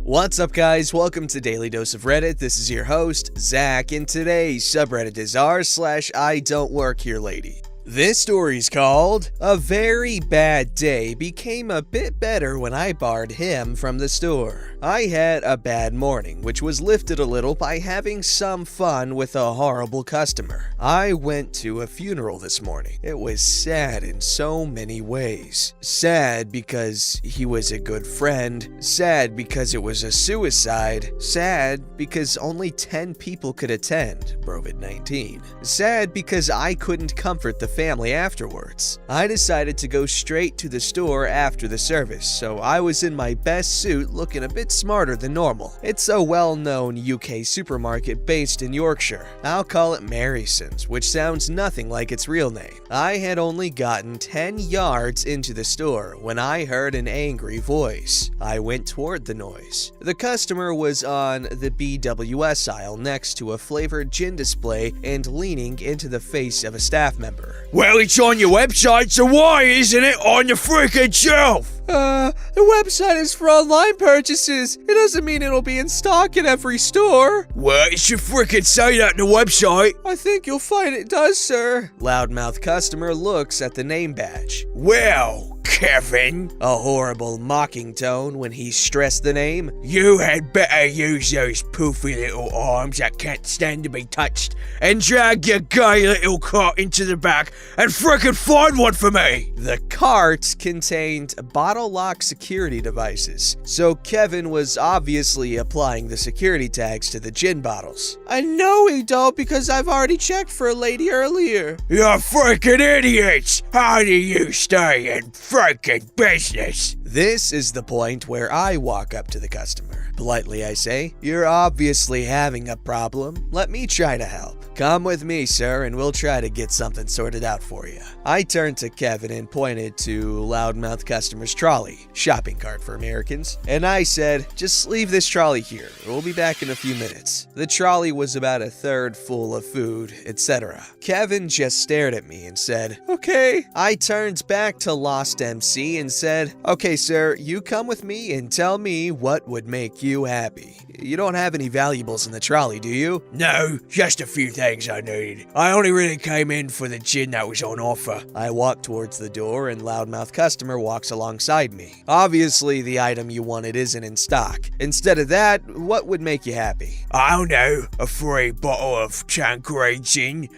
What's up, guys? Welcome to Daily Dose of Reddit. This is your host, Zach, and today's subreddit is r/IDontWorkHereLady. This story's called, "A very bad day became a bit better when I borrowed him from the store. I had a bad morning, which was lifted a little by having some fun with a horrible customer. I went to a funeral this morning. It was sad in so many ways. Sad because he was a good friend. Sad because it was a suicide. Sad because only 10 people could attend, COVID-19. Sad because I couldn't comfort the family afterwards. I decided to go straight to the store after the service, so I was in my best suit looking a bit smarter than normal. It's a well-known UK supermarket based in Yorkshire. I'll call it Maryson's, which sounds nothing like its real name. I had only gotten 10 yards into the store when I heard an angry voice. I went toward the noise. The customer was on the BWS aisle next to a flavored gin display and leaning into the face of a staff member. "Well, it's on your website, so why isn't it on the freaking shelf?" The website is for online purchases. It doesn't mean it'll be in stock in every store." "Well, it should freaking say that on the website." "I think you'll find it does, sir." Loudmouth customer looks at the name badge. "Well, Kevin," a horrible mocking tone when he stressed the name, "you had better use those poofy little arms that can't stand to be touched and drag your gay little cart into the back and frickin' find one for me." The cart contained bottle lock security devices, so Kevin was obviously applying the security tags to the gin bottles. "I know he don't because I've already checked for a lady earlier." "You're freaking idiots! How do you stay in freaking business?" This is the point where I walk up to the customer. Politely I say, "You're obviously having a problem. Let me try to help. Come with me, sir, and we'll try to get something sorted out for you." I turned to Kevin and pointed to loudmouth customer's trolley, shopping cart for Americans, and I said, "Just leave this trolley here. We'll be back in a few minutes." The trolley was about a third full of food, etc. Kevin just stared at me and said, "Okay." I turned back to Lost MC and said, "Okay, sir, you come with me and tell me what would make you happy. You don't have any valuables in the trolley, do you?" "No, just a few things I needed. I only really came in for the gin that was on offer." I walk towards the door and loudmouth customer walks alongside me. Obviously, the item you wanted isn't in stock. Instead of that, what would make you happy? "I don't know, a free bottle of Tanqueray gin,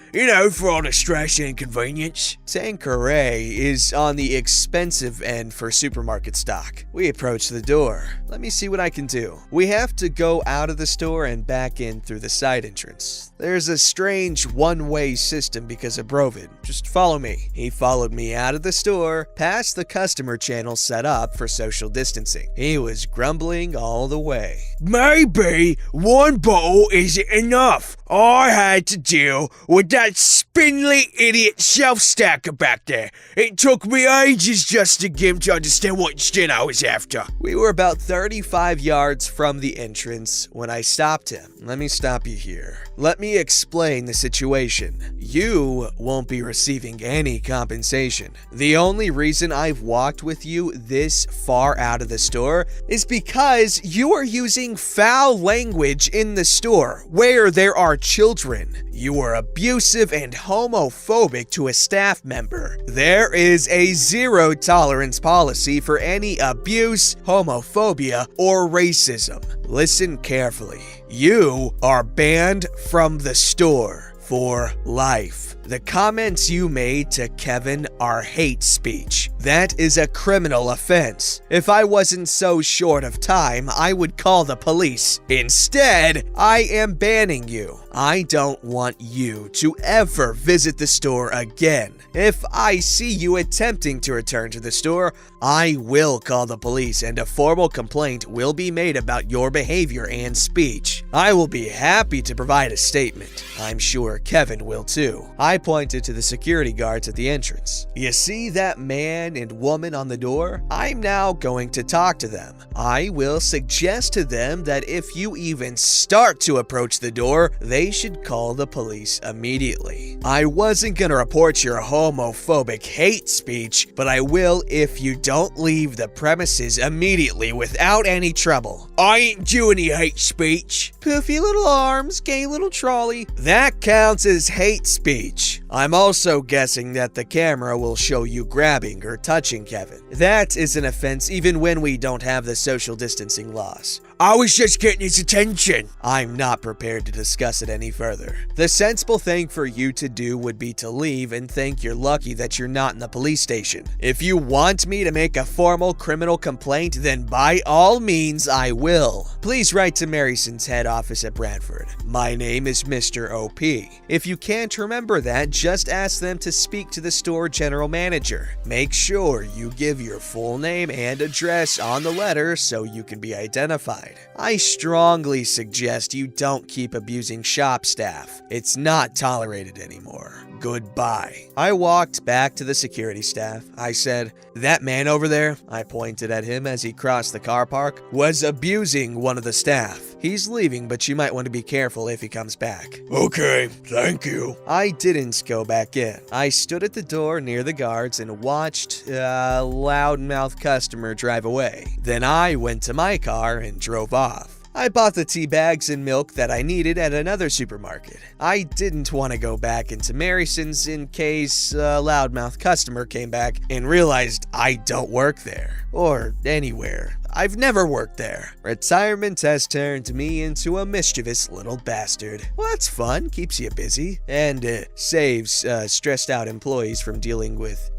for all the stress and inconvenience." Tanqueray is on the expensive end for supermarket stock. We approach the door. Let me see what I can do. We have to go out of the store and back in through the side entrance. There's a strange one-way system because of Brovid. Just follow me. He followed me out of the store, past the customer channel set up for social distancing. He was grumbling all the way. "Maybe one bottle isn't enough. I had to deal with that spindly idiot shelf stacker back there. It took me ages just to get him to understand what gin I was after." We were about 35 yards from the entrance when I stopped him. "Let me stop you here. Let me explain the situation. You won't be receiving any compensation. The only reason I've walked with you this far out of the store is because you are using foul language in the store where there are children. You are abusive and homophobic to a staff member. There is a zero tolerance policy for any abuse, homophobia, or racism. Listen carefully. You are banned from the store for life. The comments you made to Kevin are hate speech. That is a criminal offense. If I wasn't so short of time, I would call the police. Instead, I am banning you. I don't want you to ever visit the store again. If I see you attempting to return to the store, I will call the police and a formal complaint will be made about your behavior and speech. I will be happy to provide a statement. I'm sure Kevin will too." I pointed to the security guards at the entrance. "You see that man and woman on the door? I'm now going to talk to them. I will suggest to them that if you even start to approach the door, they should call the police immediately. I wasn't gonna report your homophobic hate speech, but I will if you don't leave the premises immediately without any trouble. I ain't doing any hate speech. Poofy little arms, gay little trolley. That counts as hate speech. I'm also guessing that the camera will show you grabbing or touching Kevin. That is an offense even when we don't have the social distancing laws. I was just getting his attention. I'm not prepared to discuss it any further. The sensible thing for you to do would be to leave and think you're lucky that you're not in the police station. If you want me to make a formal criminal complaint, then by all means I will. Please write to Maryson's head office at Bradford. My name is Mr. OP. If you can't remember that, just ask them to speak to the store general manager. Make sure you give your full name and address on the letter so you can be identified. I strongly suggest you don't keep abusing shop staff. It's not tolerated anymore. Goodbye. I walked back to the security staff. I said, "That man over there," I pointed at him as he crossed the car park, "was abusing one of the staff. He's leaving, but you might want to be careful if he comes back." Okay, thank you. I didn't go back in. I stood at the door near the guards and watched a loudmouth customer drive away. Then I went to my car and drove off. I bought the tea bags and milk that I needed at another supermarket. I didn't want to go back into Maryson's in case a loudmouth customer came back and realized I don't work there. Or anywhere. I've never worked there. Retirement has turned me into a mischievous little bastard. Well, that's fun, keeps you busy, and saves stressed out employees from dealing with,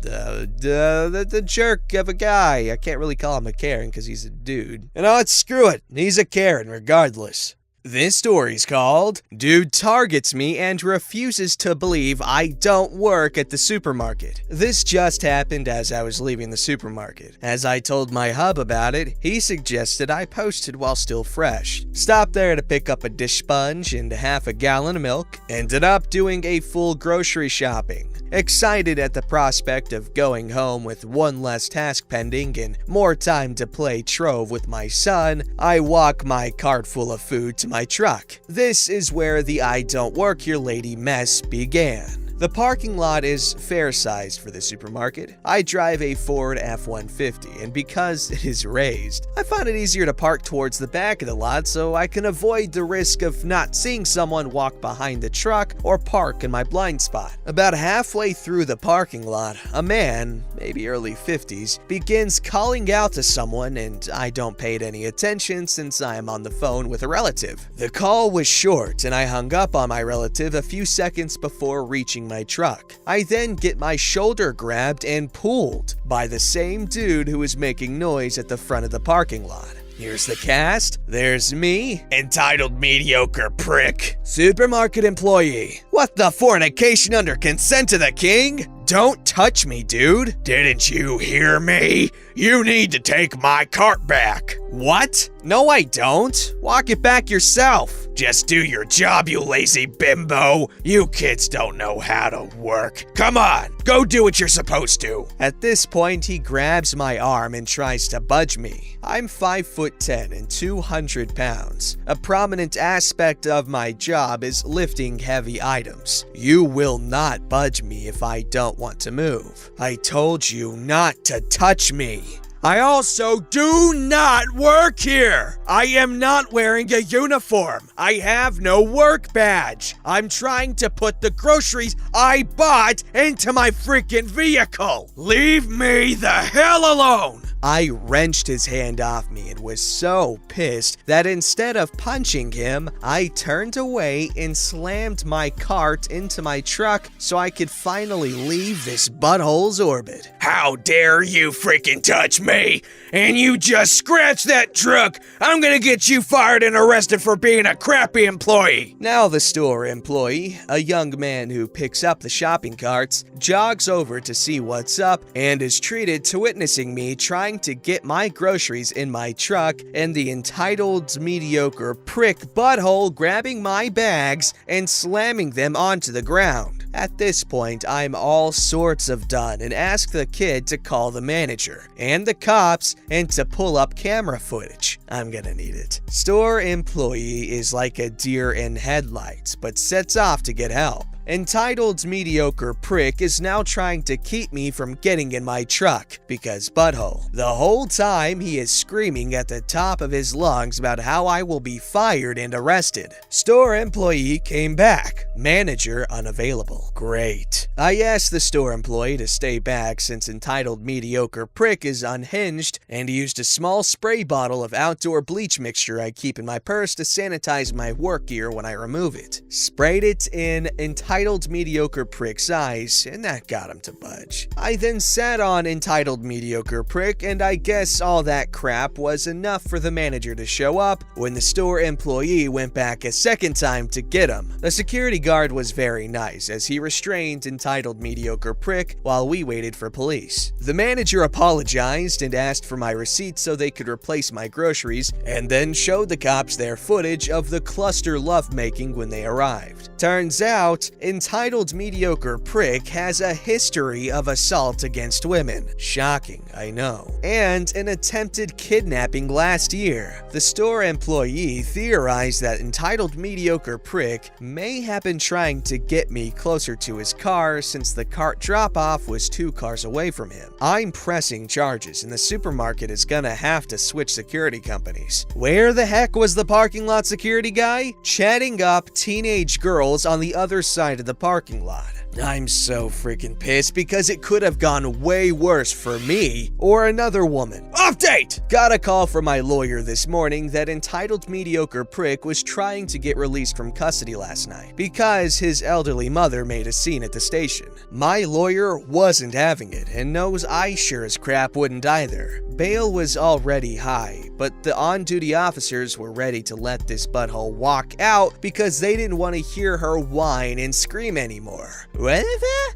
the jerk of a guy. I can't really call him a Karen because he's a dude. You know what? Screw it. He's a Karen regardless. This story's called Dude Targets Me and Refuses to Believe I Don't Work at the Supermarket. This just happened as I was leaving the supermarket. As I told my hub about it, he suggested I posted while still fresh. Stopped there to pick up a dish sponge and half a gallon of milk. Ended up doing a full grocery shopping. Excited at the prospect of going home with one less task pending and more time to play Trove with my son, I walk my cart full of food to my truck. This is where the I Don't Work Here Lady mess began. The parking lot is fair-sized for the supermarket. I drive a Ford F-150, and because it is raised, I find it easier to park towards the back of the lot so I can avoid the risk of not seeing someone walk behind the truck or park in my blind spot. About halfway through the parking lot, a man, maybe early 50s, begins calling out to someone, and I don't pay it any attention since I am on the phone with a relative. The call was short, and I hung up on my relative a few seconds before reaching my truck. I then get my shoulder grabbed and pulled by the same dude who was making noise at the front of the parking lot. Here's the cast. There's me, Entitled mediocre prick. supermarket employee. What the fornication under consent of the king? Don't touch me, dude. Didn't you hear me? You need to take my cart back. What? No, I don't. Walk it back yourself. Just do your job, you lazy bimbo. You kids don't know how to work. Come on, go do what you're supposed to. At this point, he grabs my arm and tries to budge me. I'm 5'10" and 200 pounds. A prominent aspect of my job is lifting heavy items. You will not budge me if I don't want to move. I told you not to touch me. I also do not work here. I am not wearing a uniform. I have no work badge. I'm trying to put the groceries I bought into my freaking vehicle. Leave me the hell alone. I wrenched his hand off me and was so pissed that instead of punching him, I turned away and slammed my cart into my truck so I could finally leave this butthole's orbit. How dare you freaking touch me? And you just scratched that truck. I'm gonna get you fired and arrested for being a crappy employee. Now the store employee, a young man who picks up the shopping carts, jogs over to see what's up and is treated to witnessing me trying to get my groceries in my truck and the entitled mediocre prick butthole grabbing my bags and slamming them onto the ground. At this point, I'm all sorts of done and ask the kid to call the manager and the cops and to pull up camera footage. I'm gonna need it. Store employee is like a deer in headlights, but sets off to get help. Entitled mediocre prick is now trying to keep me from getting in my truck because butthole. The whole time he is screaming at the top of his lungs about how I will be fired and arrested. Store employee came back. Manager unavailable. Great. I asked the store employee to stay back since entitled mediocre prick is unhinged and used a small spray bottle of outdoor bleach mixture I keep in my purse to sanitize my work gear when I remove it. Sprayed it in entitled mediocre prick's eyes and that got him to budge. I then sat on entitled mediocre prick and I guess all that crap was enough for the manager to show up when the store employee went back a second time to get him. The security guard was very nice as he restrained entitled mediocre prick while we waited for police. The manager apologized and asked for my receipt so they could replace my groceries and then showed the cops their footage of the cluster lovemaking when they arrived. Turns out, entitled mediocre prick has a history of assault against women. Shocking, I know. And an attempted kidnapping last year. The store employee theorized that entitled mediocre prick may have been trying to get me closer to his car since the cart drop-off was 2 cars away from him. I'm pressing charges and the supermarket is gonna have to switch security companies. Where the heck was the parking lot security guy? Chatting up teenage girls on the other side of the parking lot. I'm so freaking pissed because it could have gone way worse for me or another woman. Update! Got a call from my lawyer this morning that entitled mediocre prick was trying to get released from custody last night because his elderly mother made a scene at the station. My lawyer wasn't having it and knows I sure as crap wouldn't either. Bail was already high, but the on-duty officers were ready to let this butthole walk out because they didn't want to hear her whine and scream anymore.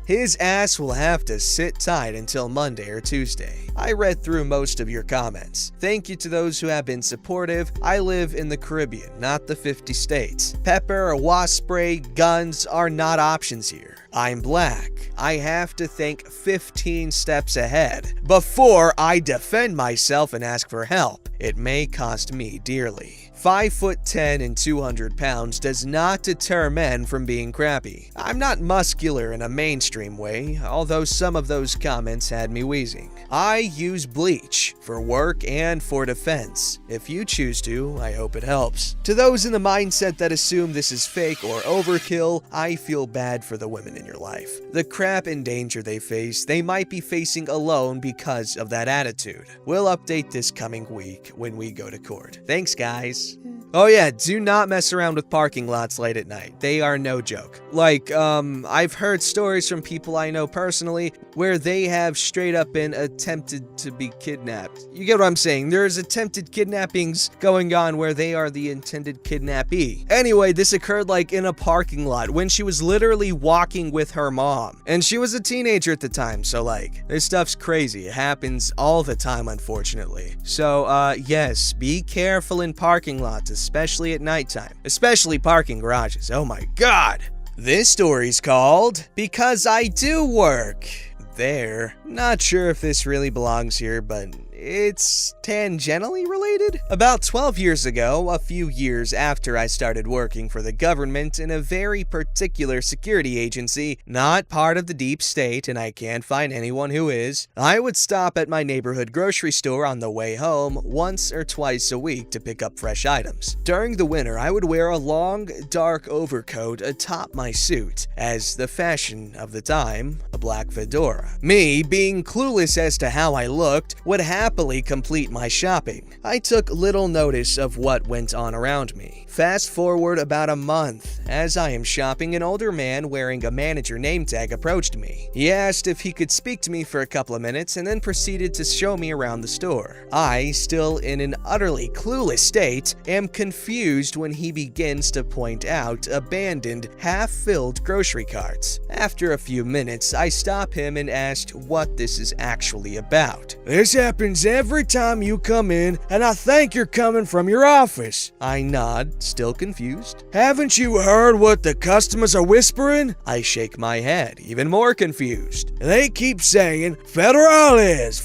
His ass will have to sit tight until Monday or Tuesday. I read through most of your comments. Thank you to those who have been supportive. I live in the Caribbean, not the 50 states. Pepper or wasp spray, guns are not options here. I'm black. I have to think 15 steps ahead before I defend myself and ask for help. It may cost me dearly. 5'10" and 200 pounds does not deter men from being crappy. I'm not muscular in a mainstream way, although some of those comments had me wheezing. I use bleach for work and for defense. If you choose to, I hope it helps. To those in the mindset that assume this is fake or overkill, I feel bad for the women in your life. The crap and danger they face, they might be facing alone because of that attitude. We'll update this coming week when we go to court. Thanks, guys. Oh yeah, do not mess around with parking lots late at night. They are no joke. Like, I've heard stories from people I know personally where they have straight up been attempted to be kidnapped. You get what I'm saying? There's attempted kidnappings going on where they are the intended kidnappee. Anyway, this occurred like in a parking lot when she was literally walking with her mom. And she was a teenager at the time, so like, this stuff's crazy. It happens all the time, unfortunately. So, yes, be careful in parking lots, especially at nighttime. Especially parking garages. Oh my god! This story's called Because I Do Work There. Not sure if this really belongs here, but it's tangentially related. About 12 years ago, a few years after I started working for the government in a very particular security agency, not part of the deep state, and I can't find anyone who is, I would stop at my neighborhood grocery store on the way home once or twice a week to pick up fresh items. During the winter, I would wear a long, dark overcoat atop my suit, as the fashion of the time, a black fedora. Me, being clueless as to how I looked, would happily complete my shopping. I took little notice of what went on around me. Fast forward about a month. As I am shopping, an older man wearing a manager name tag approached me. He asked if he could speak to me for a couple of minutes and then proceeded to show me around the store. I, still in an utterly clueless state, am confused when he begins to point out abandoned, half-filled grocery carts. After a few minutes, I stop him and asked what this is actually about. This happens rings every time you come in, and I think you're coming from your office. I nod, still confused. Haven't you heard what the customers are whispering? I shake my head, even more confused. They keep saying, Federales,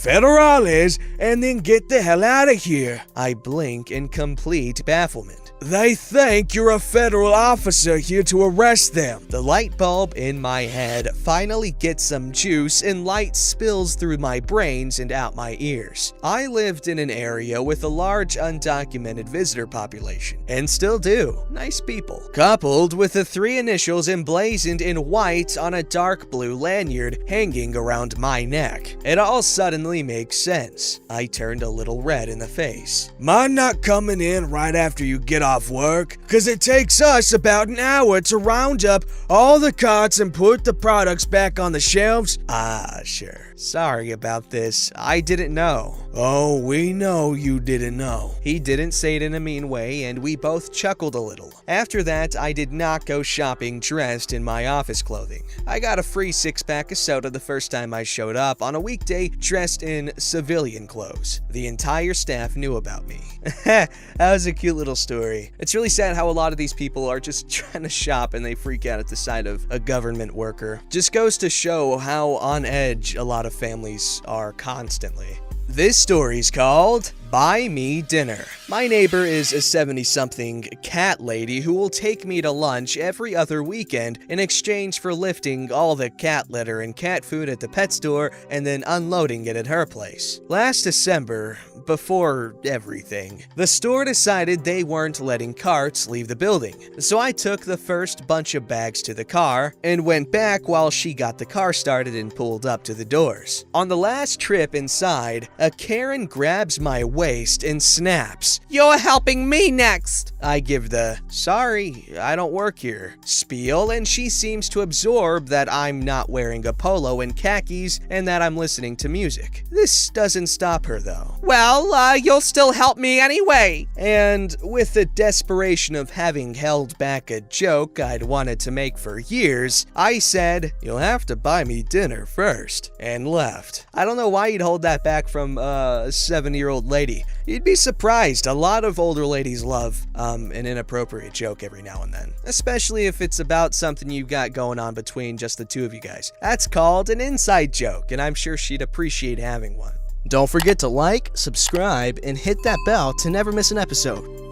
and then get the hell out of here. I blink in complete bafflement. They think you're a federal officer here to arrest them. The light bulb in my head finally gets some juice and light spills through my brains and out my ears. I lived in an area with a large undocumented visitor population, and still do. Nice people. Coupled with the 3 initials emblazoned in white on a dark blue lanyard hanging around my neck. It all suddenly makes sense. I turned a little red in the face. Mind not coming in right after you get off work? Cause it takes us about an hour to round up all the carts and put the products back on the shelves. Ah, sure. Sorry about this. I didn't know. Oh, we know you didn't know. He didn't say it in a mean way, and we both chuckled a little. After that, I did not go shopping dressed in my office clothing. I got a free 6-pack of soda the first time I showed up on a weekday dressed in civilian clothes. The entire staff knew about me. That was a cute little story. It's really sad how a lot of these people are just trying to shop and they freak out at the sight of a government worker. Just goes to show how on edge a lot of families are constantly. This story's called Buy Me Dinner. My neighbor is a 70-something cat lady who will take me to lunch every other weekend in exchange for lifting all the cat litter and cat food at the pet store and then unloading it at her place. Last December, before everything, the store decided they weren't letting carts leave the building, so I took the first bunch of bags to the car and went back while she got the car started and pulled up to the doors. On the last trip inside, a Karen grabs my waist and snaps, "You're helping me next!" I give the, "Sorry, I don't work here" spiel, and she seems to absorb that I'm not wearing a polo and khakis and that I'm listening to music. This doesn't stop her though. "Well, you'll still help me anyway." And with the desperation of having held back a joke I'd wanted to make for years, I said, "You'll have to buy me dinner first," and left. I don't know why you'd hold that back from a 70-year-old lady. You'd be surprised. A lot of older ladies love an inappropriate joke every now and then, especially if it's about something you got going on between just the two of you guys. That's called an inside joke, and I'm sure she'd appreciate having one. Don't forget to like, subscribe, and hit that bell to never miss an episode.